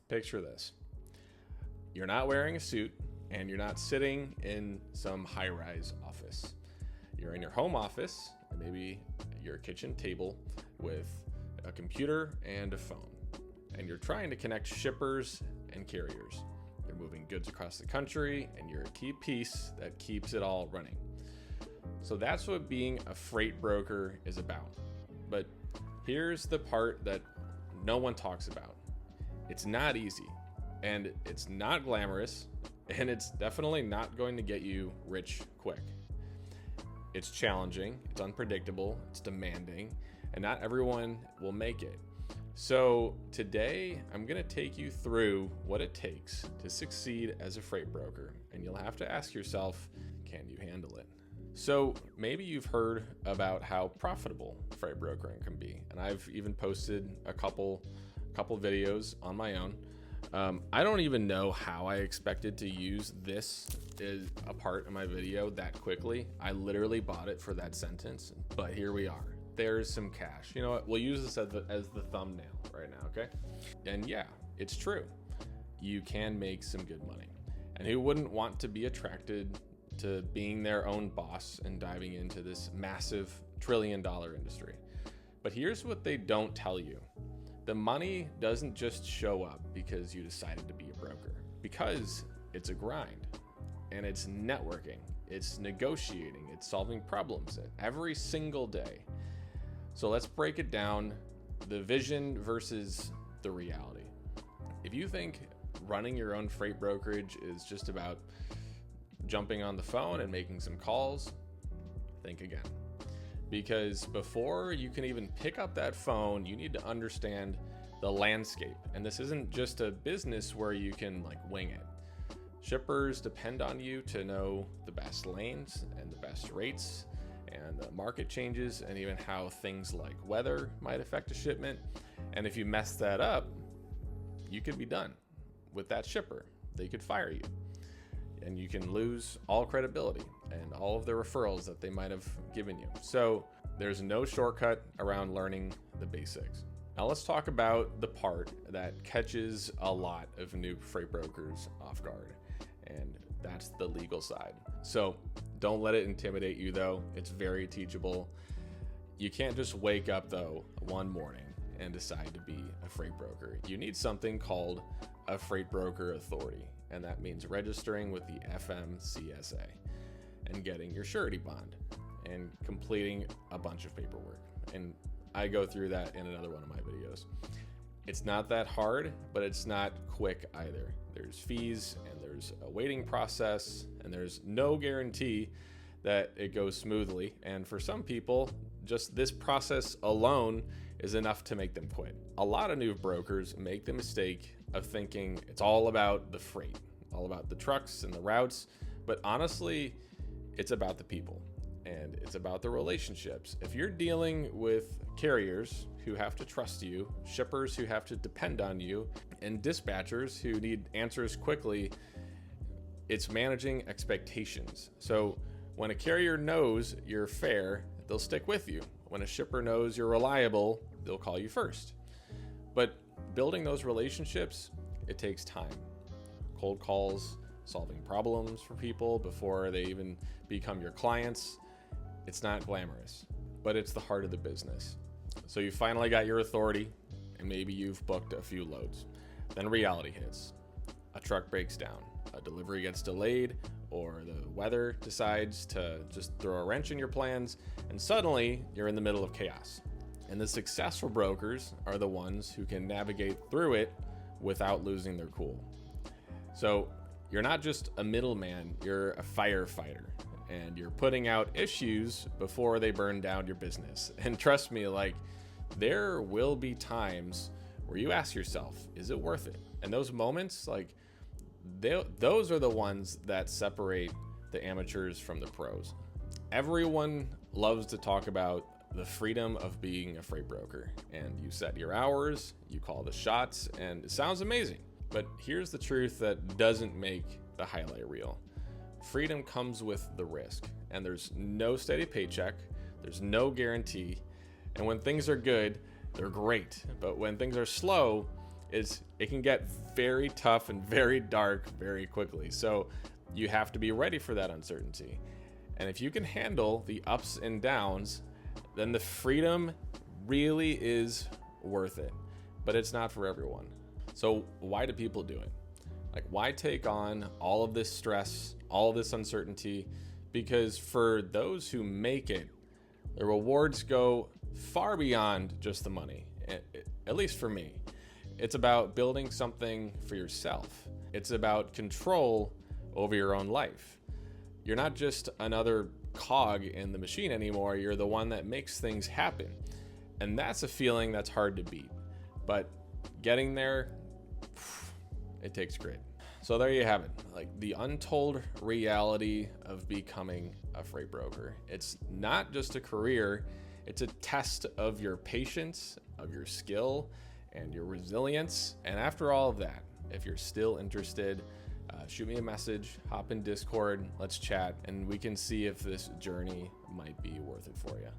Picture this. You're not wearing a suit and you're not sitting in some high-rise office. You're in your home office, maybe your kitchen table with a computer and a phone. And you're trying to connect shippers and carriers. You're moving goods across the country and you're a key piece that keeps it all running. So that's what being a freight broker is about. But here's the part that no one talks about. It's not easy, and it's not glamorous, and it's definitely not going to get you rich quick. It's challenging, it's unpredictable, it's demanding, and not everyone will make it. So today, I'm going to take you through what it takes to succeed as a freight broker, and you'll have to ask yourself, can you handle it? So maybe you've heard about how profitable freight brokering can be, and I've even posted a couple videos on my own. I don't even know how I expected to use this as a part of my video that quickly. I literally bought it for that sentence, but here we are. There's some cash. You know what? We'll use this as the thumbnail right now, okay? And yeah, it's true. You can make some good money. And who wouldn't want to be attracted to being their own boss and diving into this massive $1 trillion industry? But here's what they don't tell you. The money doesn't just show up because you decided to be a broker, because it's a grind and it's networking, it's negotiating, it's solving problems every single day. So let's break it down, the vision versus the reality. If you think running your own freight brokerage is just about jumping on the phone and making some calls, think again. Because before you can even pick up that phone, you need to understand the landscape. And this isn't just a business where you can wing it. Shippers depend on you to know the best lanes and the best rates and the market changes and even how things like weather might affect a shipment. And if you mess that up, you could be done with that shipper. They could fire you. And you can lose all credibility and all of the referrals that they might have given you. So there's no shortcut around learning the basics. Now let's talk about the part that catches a lot of new freight brokers off guard, and that's the legal side. So don't let it intimidate you though. It's very teachable. You can't just wake up though one morning and decide to be a freight broker. You need something called a freight broker authority. And that means registering with the FMCSA and getting your surety bond and completing a bunch of paperwork. And I go through that in another one of my videos. It's not that hard, but it's not quick either. There's fees and there's a waiting process and there's no guarantee that it goes smoothly. And for some people, just this process alone is enough to make them quit. A lot of new brokers make the mistake of thinking it's all about the freight, all about the trucks and the routes, but honestly, it's about the people and it's about the relationships. If you're dealing with carriers who have to trust you, shippers who have to depend on you, and dispatchers who need answers quickly, it's managing expectations. So when a carrier knows you're fair, they'll stick with you. When a shipper knows you're reliable, they'll call you first. But building those relationships, it takes time. Cold calls, solving problems for people before they even become your clients. It's not glamorous, but it's the heart of the business. So you finally got your authority and maybe you've booked a few loads. Then reality hits. A truck breaks down, a delivery gets delayed, or the weather decides to just throw a wrench in your plans, and suddenly you're in the middle of chaos. And the successful brokers are the ones who can navigate through it without losing their cool. So you're not just a middleman, you're a firefighter, and you're putting out issues before they burn down your business. And trust me, there will be times where you ask yourself, is it worth it? And those moments, those are the ones that separate the amateurs from the pros. Everyone loves to talk about the freedom of being a freight broker, and you set your hours, you call the shots, and it sounds amazing. But here's the truth that doesn't make the highlight reel. Freedom comes with the risk, and there's no steady paycheck, there's no guarantee, and when things are good, they're great. But when things are slow, it can get very tough and very dark very quickly. So you have to be ready for that uncertainty. And if you can handle the ups and downs, then the freedom really is worth it. But it's not for everyone. So why do people do it? Like, why take on all of this stress, all of this uncertainty? Because for those who make it, the rewards go far beyond just the money, at least for me. It's about building something for yourself. It's about control over your own life. You're not just another cog in the machine anymore. You're the one that makes things happen. And that's a feeling that's hard to beat. But getting there, it takes grit. So there you have it, like the untold reality of becoming a freight broker. It's not just a career, it's a test of your patience, of your skill, and your resilience. And after all of that, if you're still interested, shoot me a message, hop in Discord, let's chat, and we can see if this journey might be worth it for you.